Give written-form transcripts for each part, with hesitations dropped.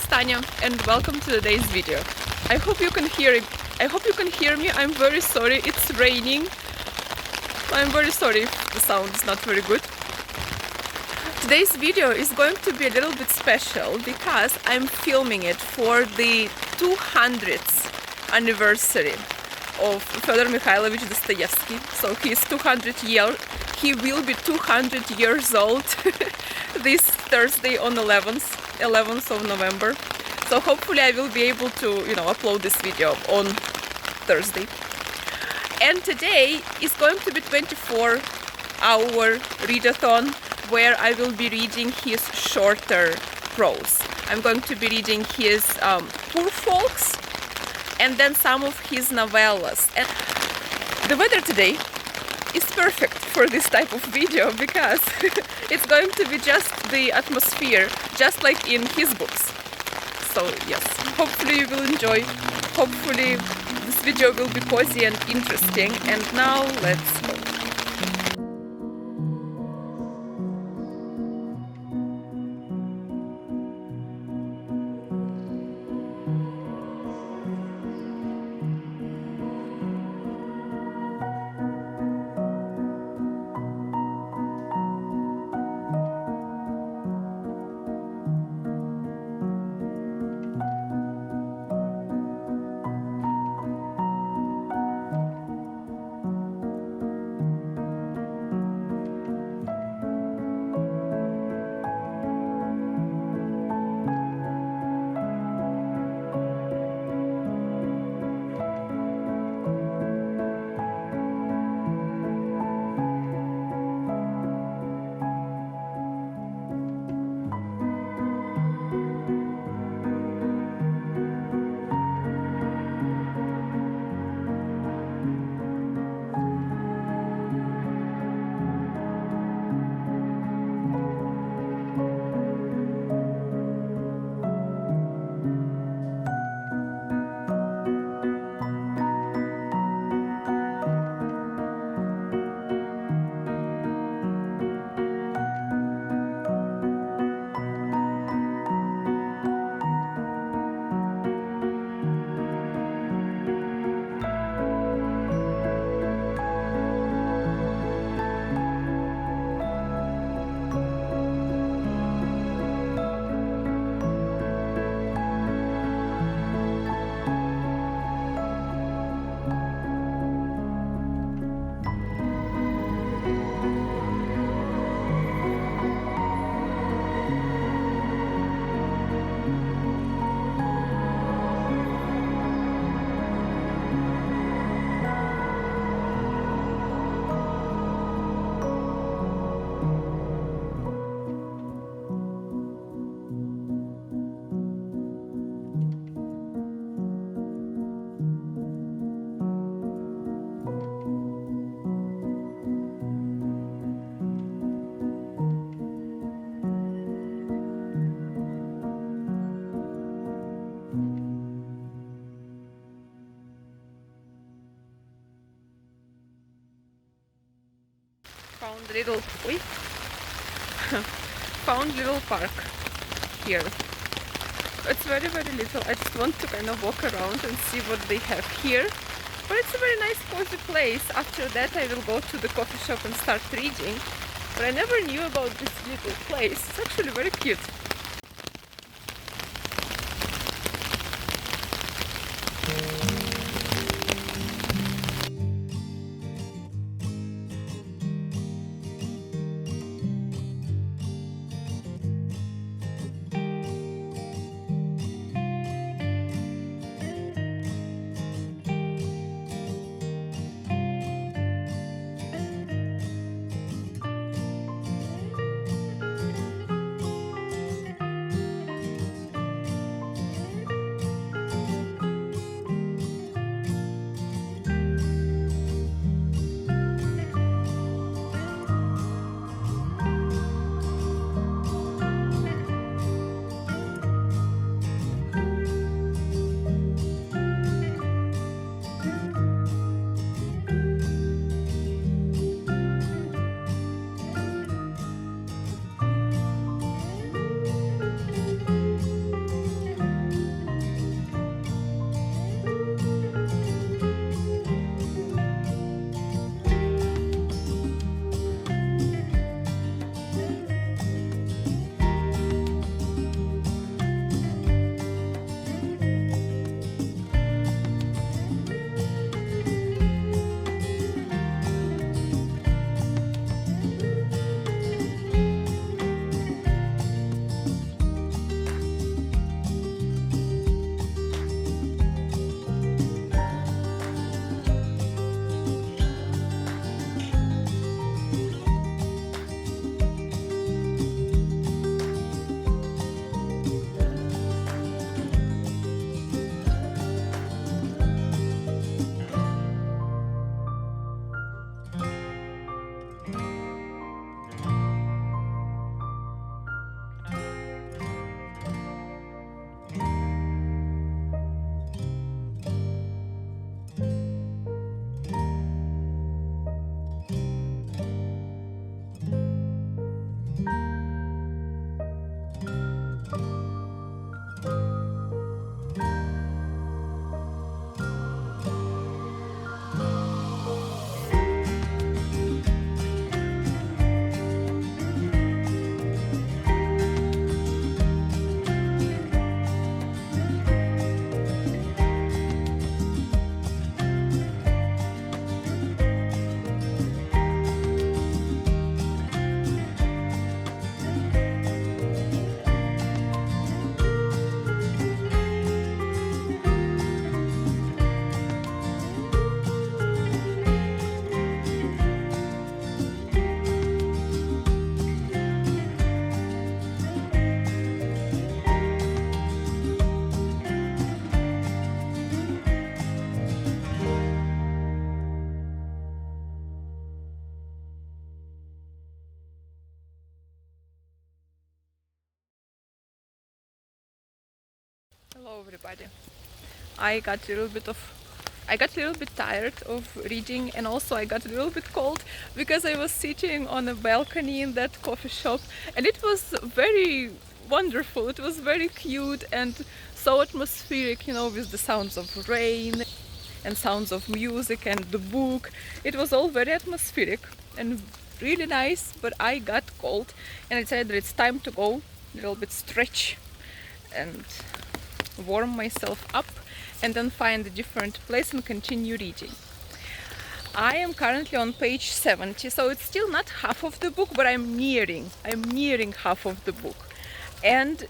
it's Tanya and welcome to today's video. I hope you can hear it. I hope you can hear me. I'm very sorry, it's raining. I'm very sorry if the sound is not very good. Today's video is going to be a little bit special because I'm filming it for the 200th anniversary of Fyodor Mikhailovich Dostoevsky. So he will be 200 years old this Thursday on 11th of November. So hopefully I will be able to, upload this video on Thursday. And today is going to be 24-hour readathon where I will be reading his shorter prose. I'm going to be reading his Poor Folks and then some of his novellas. And the weather today is perfect for this type of video because it's going to be just the atmosphere, just like in his books. So yes, hopefully you will enjoy. Hopefully this video will be cozy and interesting. And now let's go. Found little park here. It's very little. I just want to kind of walk around and see what they have here. But it's a very nice cozy place. After that I will go to the coffee shop and start reading. But I never knew about this little place. It's actually very cute. everybody. I got a little bit tired of reading, and also I got a little bit cold because I was sitting on a balcony in that coffee shop, and it was very wonderful. It was very cute and so atmospheric, you know, with the sounds of rain and sounds of music and the book. It was all very atmospheric and really nice, but I got cold and I decided that it's time to go a little bit stretch and warm myself up and then find a different place and continue reading. I am currently on page 70, so it's still not half of the book, but I'm nearing half of the book. And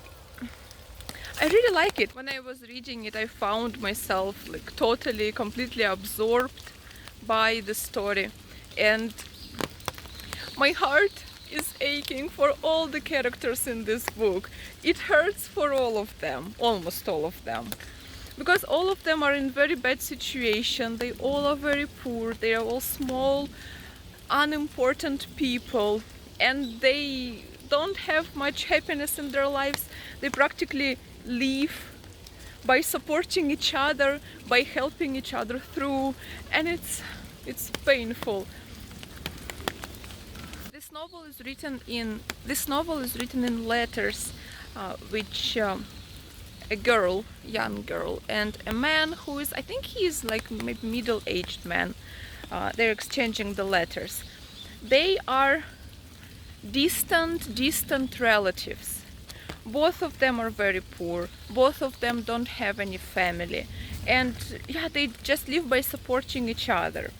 I really like it. When I was reading it, I found myself like totally, completely absorbed by the story. And my heart is aching for all the characters in this book. It hurts for all of them, almost all of them. Because all of them are in very bad situation. They all are very poor. They are all small, unimportant people. And they don't have much happiness in their lives. They practically live by supporting each other, by helping each other through, and it's painful. This novel is written in letters, which a girl, young girl, and a man who is, I think he is like maybe middle-aged man. They're exchanging the letters. They are distant relatives. Both of them are very poor. Both of them don't have any family, and yeah, they just live by supporting each other.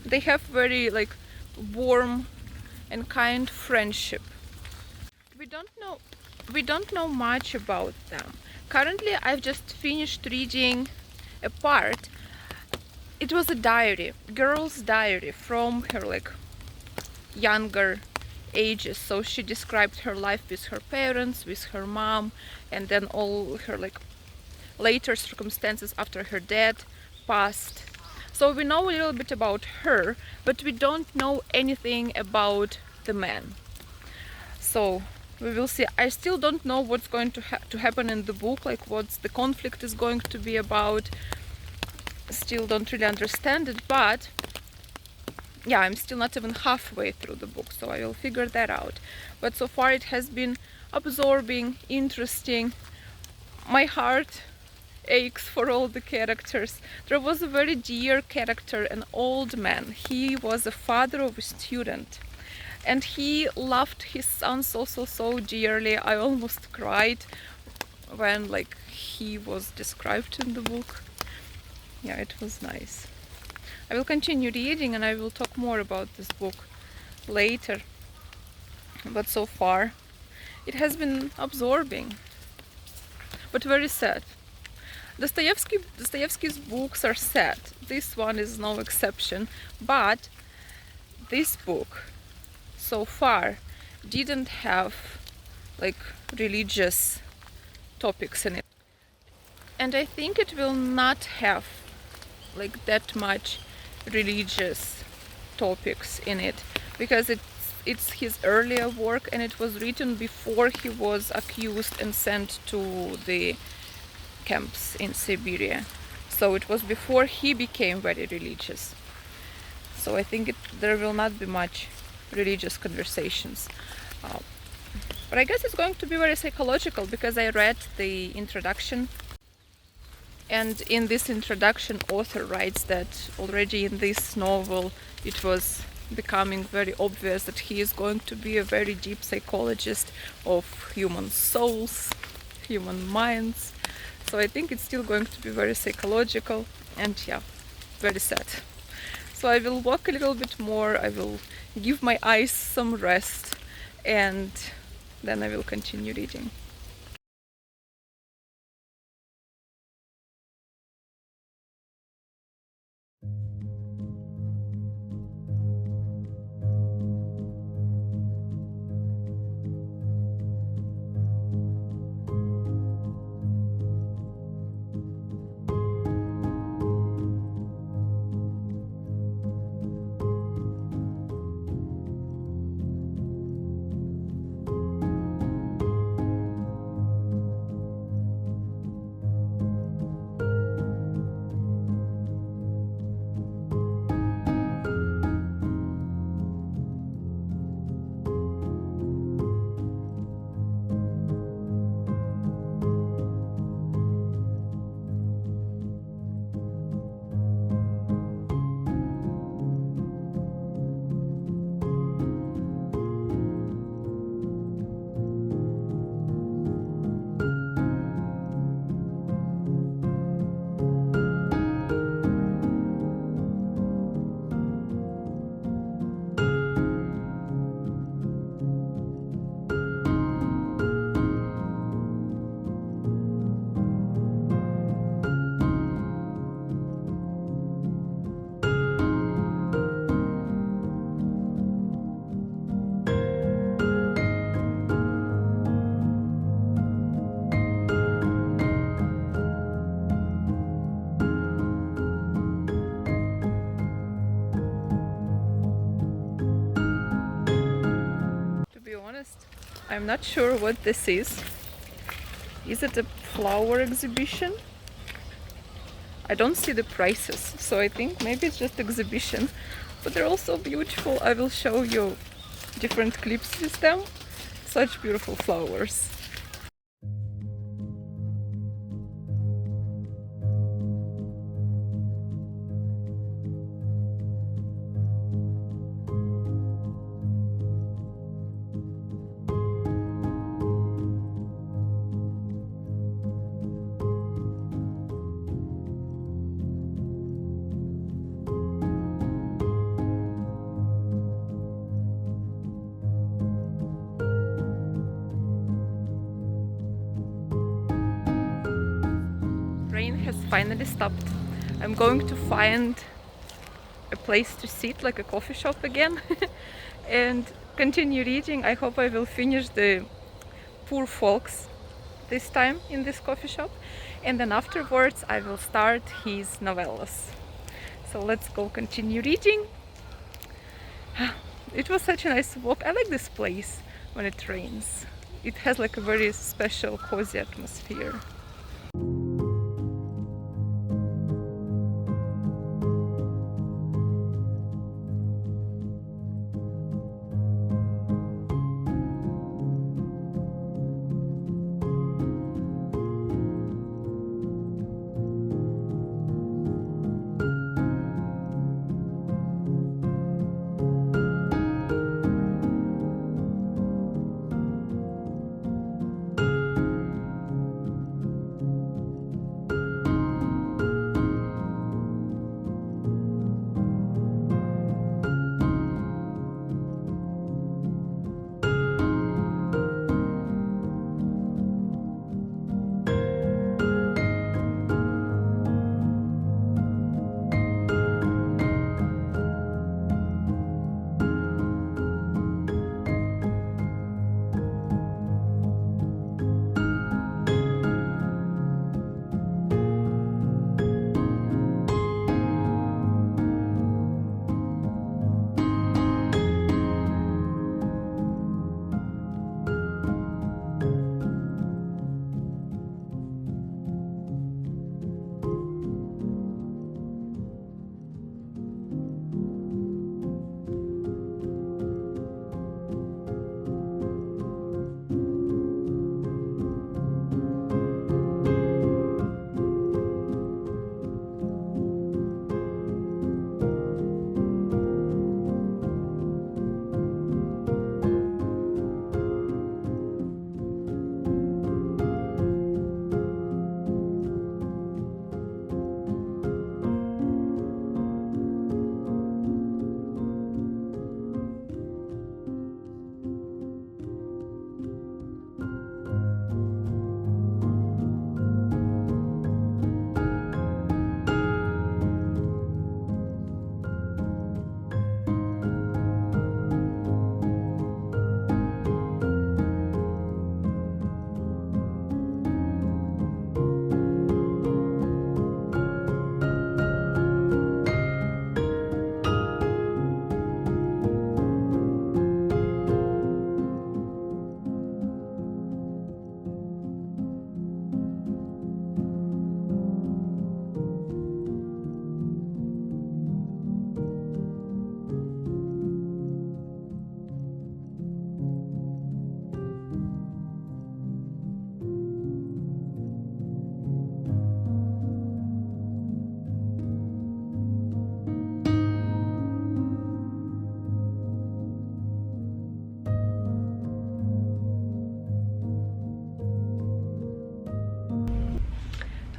They have very like warm and kind friendship. We don't know much about them. Currently, I've just finished reading a part. It was a diary, girl's diary from her like younger ages. So she described her life with her parents, with her mom, and then all her like later circumstances after her dad passed. So we know a little bit about her, but we don't know anything about the man. So we will see. I still don't know what's going to happen in the book, like what the conflict is going to be about. Still don't really understand it, but yeah, I'm still not even halfway through the book, so I will figure that out. But so far it has been absorbing, interesting. My heart aches for all the characters. There was a very dear character, an old man. He was a father of a student, and he loved his son so dearly. I almost cried when like he was described in the book. Yeah, it was nice. I will continue reading and I will talk more about this book later. But so far it has been absorbing, but very sad. Dostoevsky's books are sad. This one is no exception. But this book so far didn't have like religious topics in it. And I think it will not have like that much religious topics in it, because it's his earlier work and it was written before he was accused and sent to the camps in Siberia. So it was before he became very religious. So I think there will not be much religious conversations. But I guess it's going to be very psychological, because I read the introduction. And in this introduction, author writes that already in this novel it was becoming very obvious that he is going to be a very deep psychologist of human souls, human minds. So I think it's still going to be very psychological and yeah, very sad. So I will walk a little bit more, I will give my eyes some rest, and then I will continue reading. I'm not sure what this is. Is it a flower exhibition? I don't see the prices, so I think maybe it's just exhibition. But they're also beautiful. I will show you different clips with them. Such beautiful flowers. Rain has finally stopped. I'm going to find a place to sit, like a coffee shop again, and continue reading. I hope I will finish the Poor Folks this time in this coffee shop, and then afterwards I will start his novellas. So let's go continue reading. It was such a nice walk. I like this place when it rains. It has like a very special cozy atmosphere.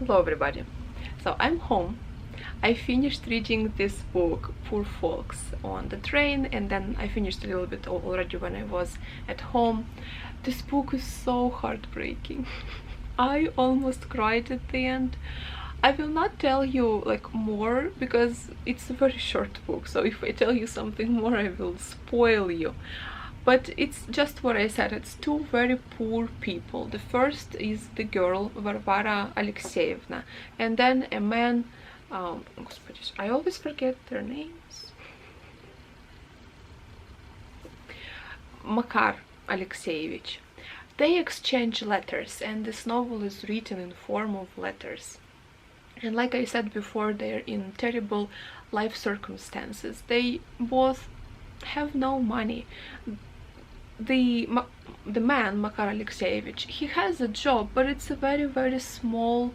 Hello everybody. So I'm home. I finished reading this book, Poor Folks, on the train, and then I finished a little bit already when I was at home. This book is so heartbreaking. I almost cried at the end. I will not tell you like more because it's a very short book, so if I tell you something more I will spoil you. But it's just what I said, it's two very poor people. The first is the girl, Varvara Alexeyevna, and then a man, I always forget their names. Makar Alexeyevich. they exchange letters, and this novel is written in form of letters. And like I said before, they're in terrible life circumstances. They both have no money. The man, Makar Alexeyevich, he has a job, but it's a very, very small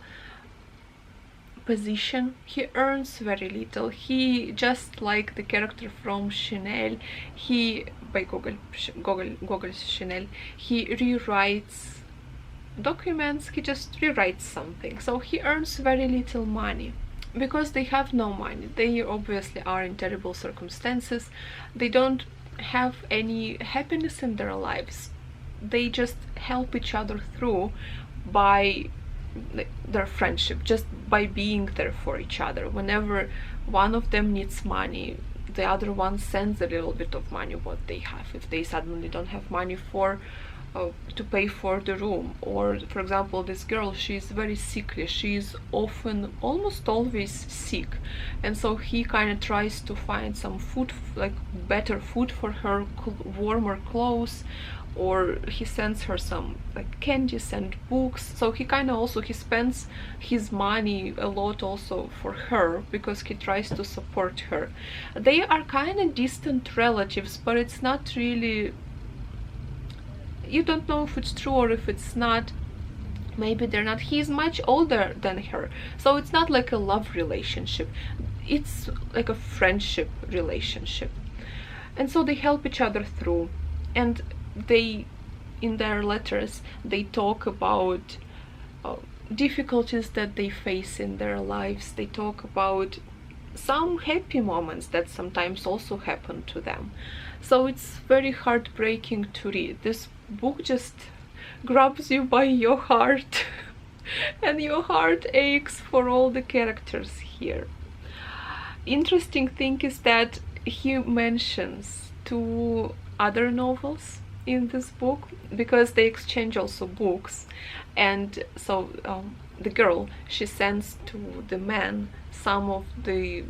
position. He earns very little. He, just like the character from Chanel, he, by Gogol's Chanel, he rewrites documents, he just rewrites something. So he earns very little money. Because they have no money, they obviously are in terrible circumstances. They don't have any happiness in their lives. They just help each other through by their friendship, just by being there for each other. Whenever one of them needs money, the other one sends a little bit of money what they have. If they suddenly don't have money for to pay for the room, or for example, this girl, she's very sickly, she's often, almost always sick, and so he kind of tries to find some food, like better food for her, warmer clothes, or he sends her some like candies and books. So he kind of also, he spends his money a lot also for her, because he tries to support her. They are kind of distant relatives, but it's not really, you don't know if it's true or if it's not. Maybe they're not. He's much older than her, so it's not like a love relationship, it's like a friendship relationship. And so they help each other through, and they, in their letters, they talk about difficulties that they face in their lives. They talk about some happy moments that sometimes also happen to them. So it's very heartbreaking to read. This book just grabs you by your heart and your heart aches for all the characters here. Interesting thing is that he mentions two other novels in this book, because they exchange also books. And so the girl, she sends to the man some of the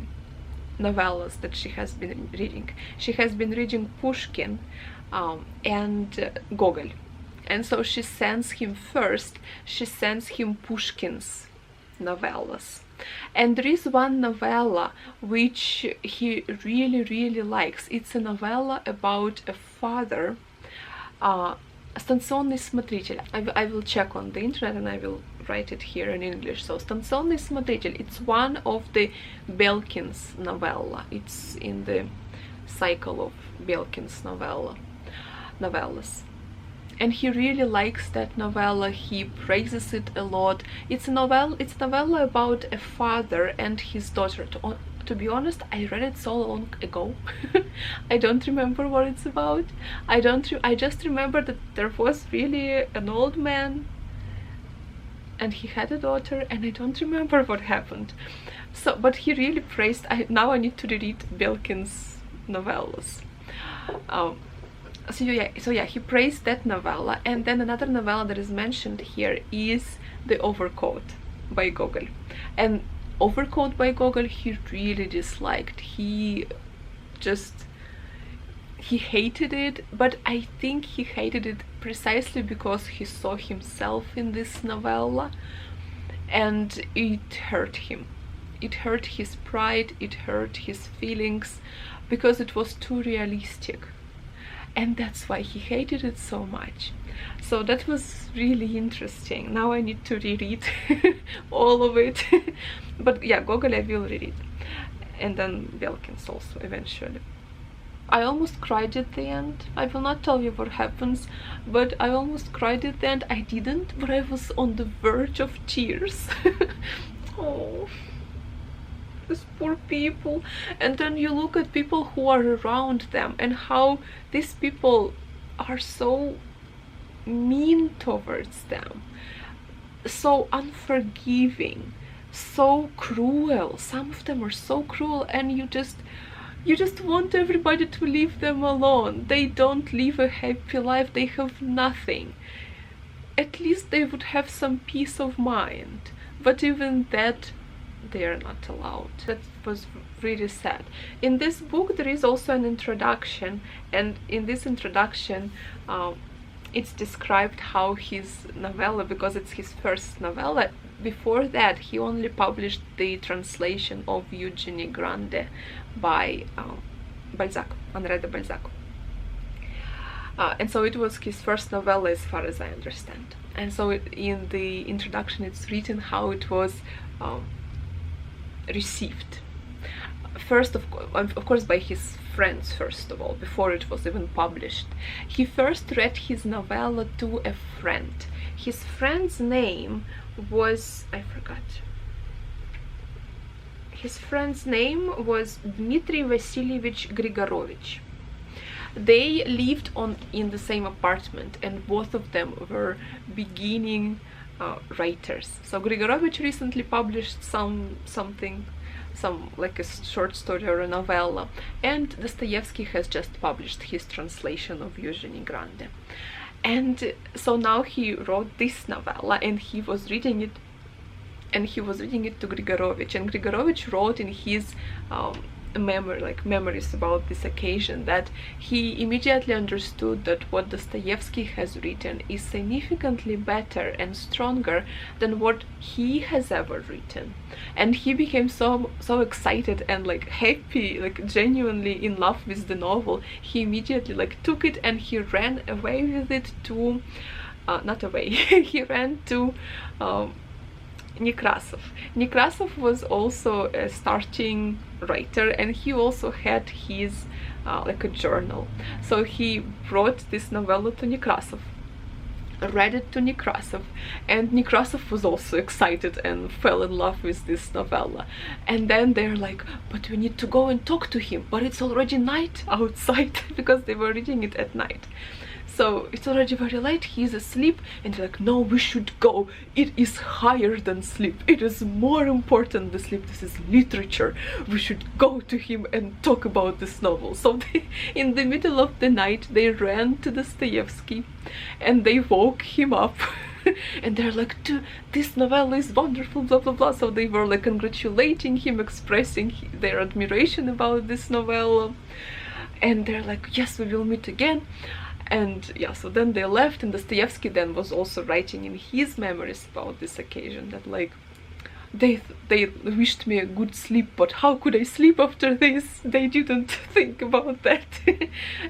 novellas that she has been reading. She has been reading Pushkin and Gogol, and so she sends him Pushkin's novellas. And there is one novella which he really likes. It's a novella about a father, Станционный смотритель. I will check on the internet and I will write it here in English. So Станционный смотритель, it's one of the Belkin's novella. It's in the cycle of Belkin's novellas. And he really likes that novella. He praises it a lot. It's a novella about a father and his daughter. To be honest, I read it so long ago. I don't remember what it's about. I just remember that there was really an old man and he had a daughter, and I don't remember what happened. So, but he really praised. Now I need to reread Belkin's novellas. So yeah, he praised that novella. And then another novella that is mentioned here is The Overcoat by Gogol. And Overcoat by Gogol he really disliked. He hated it, but I think he hated it precisely because he saw himself in this novella, and it hurt him. It hurt his pride, it hurt his feelings, because it was too realistic. And that's why he hated it so much. So that was really interesting. Now I need to reread all of it. But yeah, Gogol I will read it. And then Belkin's also eventually. I almost cried at the end. I will not tell you what happens, but I almost cried at the end. I didn't, but I was on the verge of tears. Oh, these poor people. And then you look at people who are around them and how these people are so mean towards them, so unforgiving, so cruel. Some of them are so cruel, and you just want everybody to leave them alone. They don't live a happy life, they have nothing. At least they would have some peace of mind, but even that they are not allowed. That was really sad. In this book there is also an introduction, and in this introduction it's described how his novella, because it's his first novella, before that he only published the translation of Eugenie Grande by Balzac, Henri de Balzac. And so it was his first novella as far as I understand. And so in the introduction it's written how it was received. First, of course, by his friends, first of all, before it was even published. He first read his novella to a friend. His friend's name was, I forgot. His friend's name was Dmitry Vasilievich Grigorovich. They lived in the same apartment, and both of them were beginning writers. So Grigorovich recently published something like a short story or a novella, and Dostoevsky has just published his translation of Eugenie Grande. And so now he wrote this novella, and he was reading it to Grigorovich, and Grigorovich wrote in his memories about this occasion that he immediately understood that what Dostoevsky has written is significantly better and stronger than what he has ever written. And he became so excited and like happy, like genuinely in love with the novel. He immediately like took it and he ran away with it to not away he ran to Nekrasov. Nekrasov was also a starting writer, and he also had his like a journal. So he brought this novella to Nekrasov, read it to Nekrasov, and Nekrasov was also excited and fell in love with this novella. And then they're like, but we need to go and talk to him, but it's already night outside because they were reading it at night. So it's already very late, he's asleep, and they're like, no, we should go, it is higher than sleep, it is more important than sleep, this is literature, we should go to him and talk about this novel. So in the middle of the night they ran to Dostoevsky and they woke him up and they're like, this novella is wonderful, blah blah blah. So they were like congratulating him, expressing their admiration about this novella, and they're like, yes, we will meet again. And yeah, so then they left, and Dostoevsky then was also writing in his memories about this occasion that like they wished me a good sleep, but how could I sleep after this? They didn't think about that.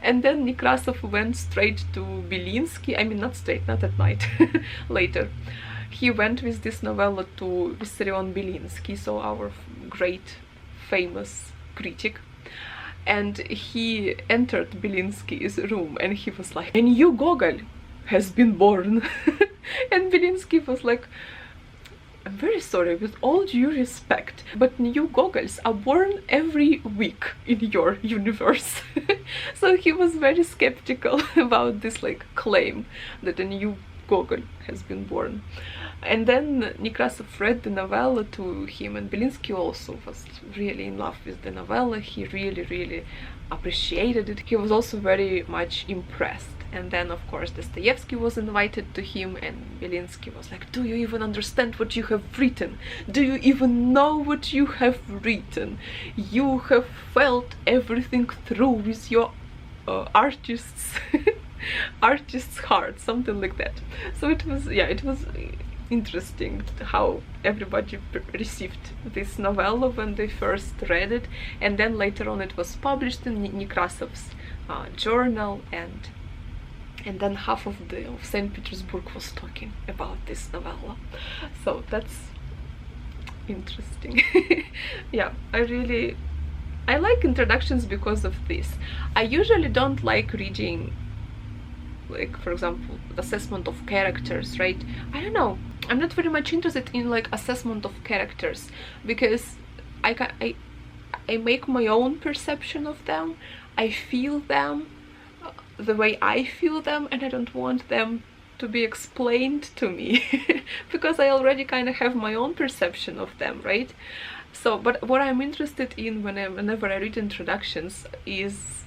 And then Nekrasov went straight to Belinsky, I mean not straight, not at night, later. He went with this novella to Vissarion Belinsky, so our great famous critic. And he entered Belinsky's room and he was like, a new Gogol has been born. And Belinsky was like, I'm very sorry, with all due respect, but new Gogols are born every week in your universe. So he was very skeptical about this like claim that a new Gogol has been born. And then Nekrasov read the novella to him, and Belinsky also was really in love with the novella. He really appreciated it. He was also very much impressed. And then of course Dostoevsky was invited to him, and Belinsky was like, do you even understand what you have written? Do you even know what you have written? You have felt everything through with your artist's heart, something like that. So it was, yeah, it was interesting how everybody received this novella when they first read it, and then later on it was published in Nekrasov's journal, and then half of St. Petersburg was talking about this novella. So that's interesting. Yeah, I like introductions because of this. I usually don't like reading, like for example, assessment of characters, right? I don't know, I'm not very much interested in like assessment of characters, because I make my own perception of them. I feel them the way I feel them, and I don't want them to be explained to me because I already kind of have my own perception of them, right? So, but what I'm interested in whenever I read introductions is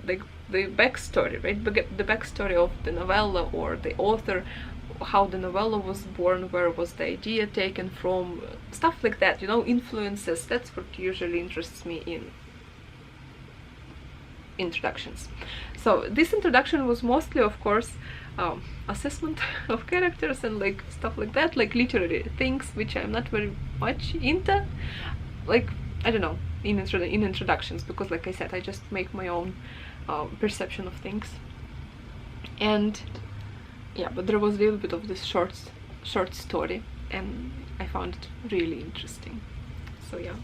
like the backstory, right? The backstory of the novella or the author, how the novella was born, where was the idea taken from, stuff like that, you know, influences. That's what usually interests me in introductions. So this introduction was mostly, of course, assessment of characters and like stuff like that, like literary things which I'm not very much into, like I don't know, in introductions, because like I said, I just make my own perception of things. And yeah, but there was a little bit of this short story and I found it really interesting. So yeah,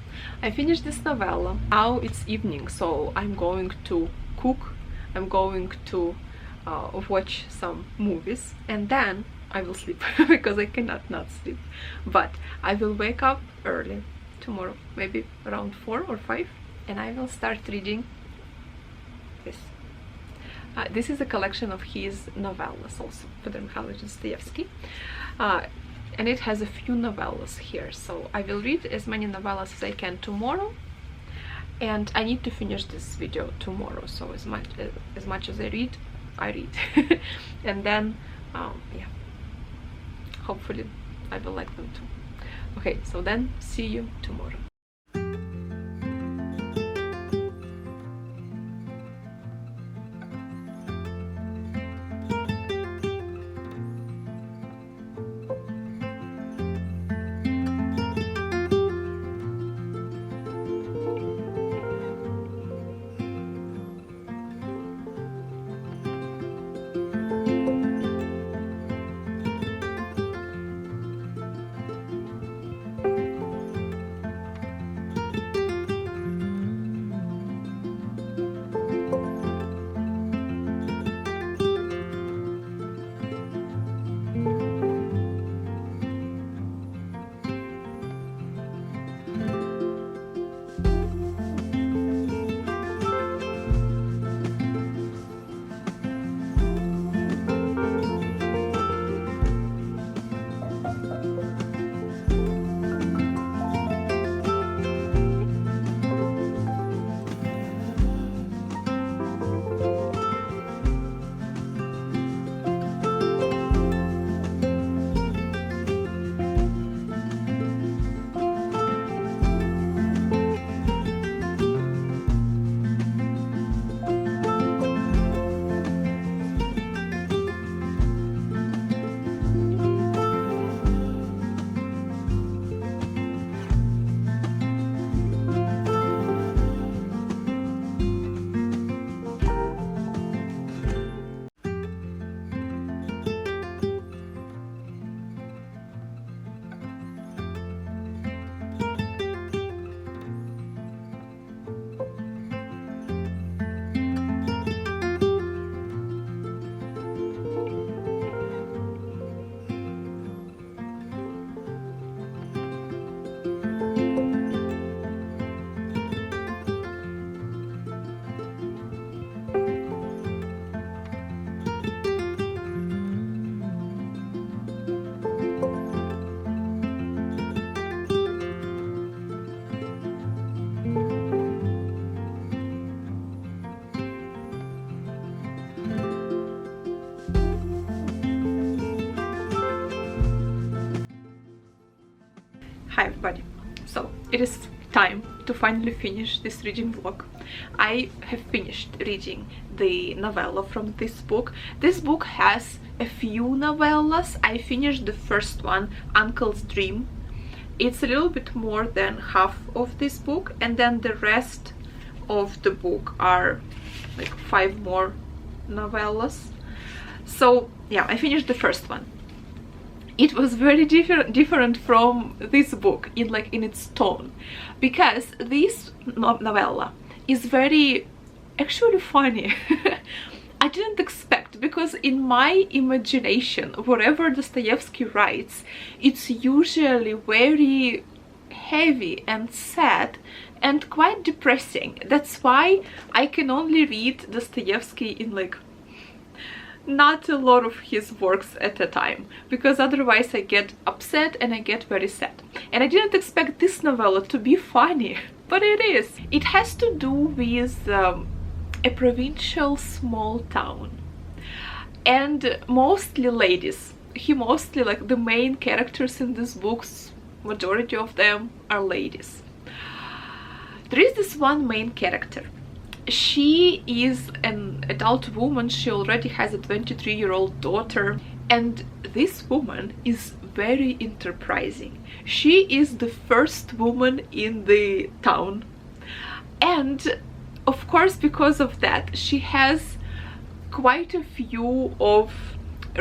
I finished this novella. Now it's evening, so I'm going to cook, I'm going to watch some movies, and then I will sleep because I cannot not sleep. But I will wake up early tomorrow, maybe around 4 or 5, and I will start reading this. This is a collection of his novellas, also Fedor Mikhailovich Dostoevsky, and it has a few novellas here. So I will read as many novellas as I can tomorrow, and I need to finish this video tomorrow. So as much as I read, and then yeah, hopefully I will like them too. Okay, so then see you tomorrow. Hi everybody, so it is time to finally finish this reading vlog. I have finished reading the novella from this book. This book has a few novellas. I finished the first one, Uncle's Dream. It's a little bit more than half of this book, and then the rest of the book are like 5 more novellas. So yeah, I finished the first one. It was very different from this book in its tone, because this novella is very actually funny. I didn't expect, because in my imagination, wherever Dostoevsky writes, it's usually very heavy and sad and quite depressing. That's why I can only read Dostoevsky in like not a lot of his works at a time, because otherwise I get upset and I get very sad. And I didn't expect this novella to be funny, but it is. It has to do with a provincial small town, and mostly ladies. He mostly, like, the main characters in these books, majority of them are ladies. There is this one main character. She is an adult woman. She already has a 23-year-old daughter, and this woman is very enterprising. She is the first woman in the town, and of course because of that she has quite a few of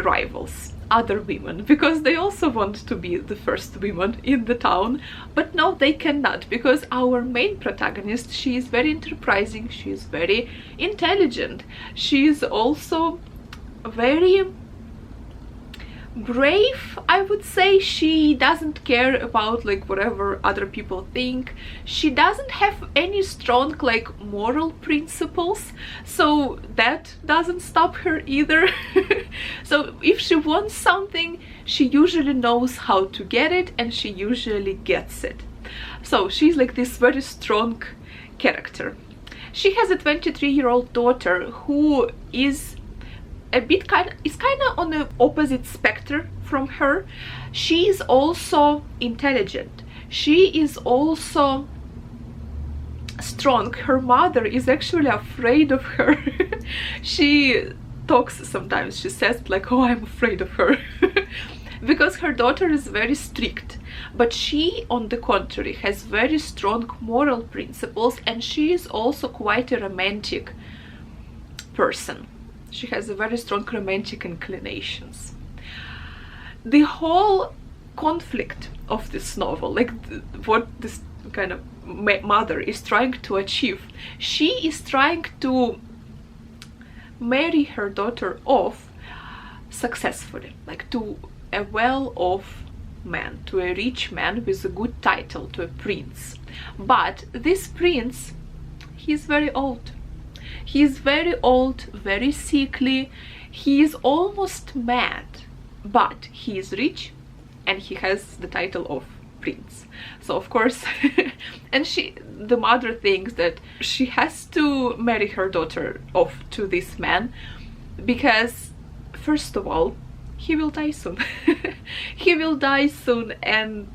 rivals, other women, because they also want to be the first women in the town, but no, they cannot, because our main protagonist, she is very enterprising, she is very intelligent, she is also very brave, I would say. She doesn't care about like whatever other people think. She doesn't have any strong like moral principles, so that doesn't stop her either. So if she wants something, she usually knows how to get it, and she usually gets it. So she's like this very strong character. She has a 23-year-old daughter who is a bit kind of on the opposite spectrum from her. She is also intelligent, she is also strong. Her mother is actually afraid of her. She talks sometimes, she says like, oh, I'm afraid of her. Because her daughter is very strict, but she on the contrary has very strong moral principles, and she is also quite a romantic person. She has a very strong romantic inclinations. The whole conflict of this novel, like what this kind of mother is trying to achieve, she is trying to marry her daughter off successfully, like to a well-off man, to a rich man with a good title, to a prince. But this prince, he's very old. He is very old, very sickly, he is almost mad, but he is rich and he has the title of prince. So of course, and the mother thinks that she has to marry her daughter off to this man because, first of all, he will die soon. He will die soon, and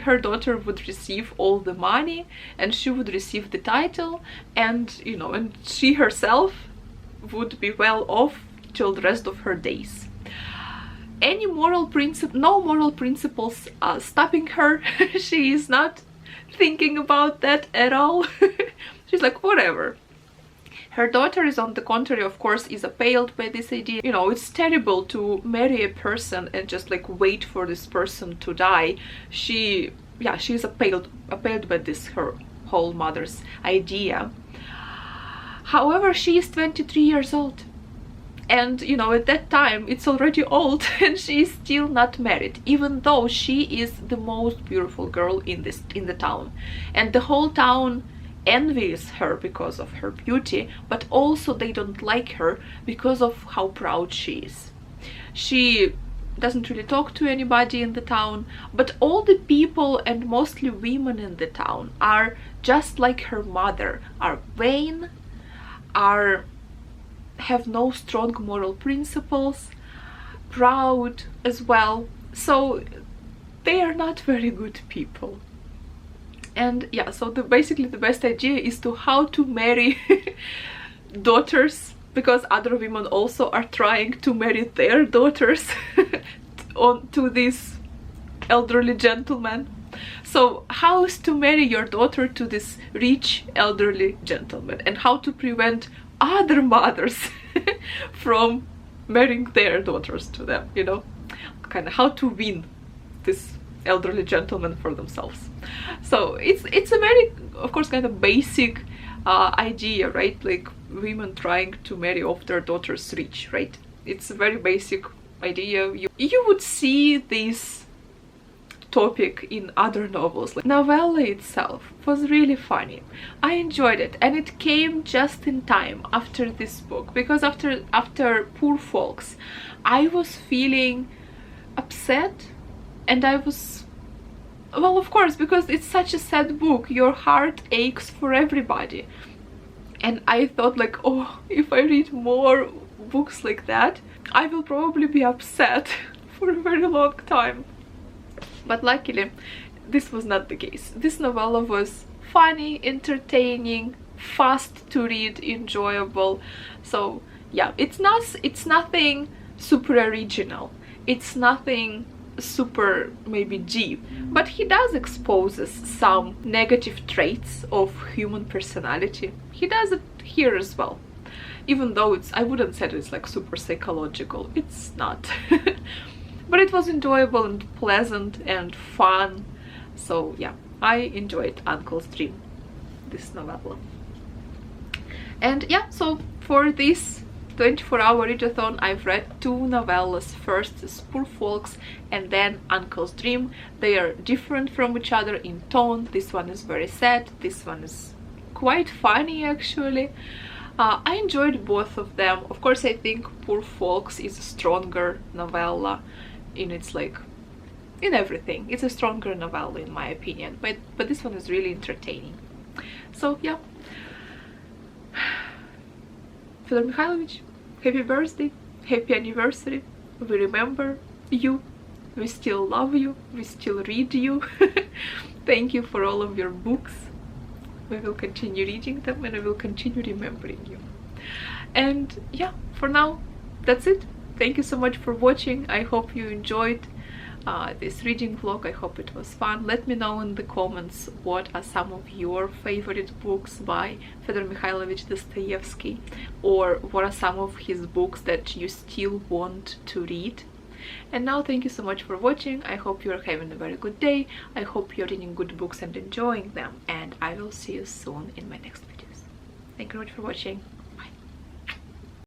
her daughter would receive all the money, and she would receive the title, and you know, and she herself would be well off till the rest of her days. Any moral principle, no moral principles are stopping her. She is not thinking about that at all. She's like, whatever. Her daughter is on the contrary, of course, is appalled by this idea. You know, it's terrible to marry a person and just like wait for this person to die. She is appalled by this, her whole mother's idea. However, she is 23 years old. And you know, at that time it's already old, and she is still not married, even though she is the most beautiful girl in the town. And the whole town envies her because of her beauty, but also they don't like her because of how proud she is. She doesn't really talk to anybody in the town, but all the people, and mostly women in the town, are just like her mother, are vain, have no strong moral principles, proud as well, so they are not very good people. And yeah, so basically the best idea is how to marry daughters, because other women also are trying to marry their daughters to this elderly gentleman. So how is to marry your daughter to this rich elderly gentleman, and how to prevent other mothers from marrying their daughters to them, you know, kind of how to win this elderly gentleman for themselves. So it's a very, of course, kind of basic idea, right? Like women trying to marry off their daughters rich, right? It's a very basic idea. You would see this topic in other novels. Like novella itself was really funny. I enjoyed it, and it came just in time after this book, because after Poor Folks I was feeling upset, and I was, well, of course, because it's such a sad book, your heart aches for everybody, and I thought like, oh, if I read more books like that, I will probably be upset for a very long time. But luckily, this was not the case. This novella was funny, entertaining, fast to read, enjoyable. So yeah, it's nothing super original, it's nothing super maybe deep, but he does exposes some negative traits of human personality. He does it here as well, even though I wouldn't say it's like super psychological, it's not. But it was enjoyable and pleasant and fun. So yeah, I enjoyed Uncle's Dream, this novella. And yeah, so for this 24-hour readathon, I've read 2 novellas. First is Poor Folks and then Uncle's Dream. They are different from each other in tone. This one is very sad, this one is quite funny actually. I enjoyed both of them. Of course, I think Poor Folks is a stronger novella in its like in everything. It's a stronger novella in my opinion, but this one is really entertaining. So yeah, Fedor Mikhailovich, happy birthday, happy anniversary. We remember you, we still love you, we still read you. Thank you for all of your books. We will continue reading them and I will continue remembering you. And yeah, for now, that's it. Thank you so much for watching. I hope you enjoyed this reading vlog. I hope it was fun. Let me know in the comments what are some of your favorite books by Fedor Mikhailovich Dostoevsky, or what are some of his books that you still want to read. And now, thank you so much for watching. I hope you're having a very good day. I hope you're reading good books and enjoying them, and I will see you soon in my next videos. Thank you very much for watching.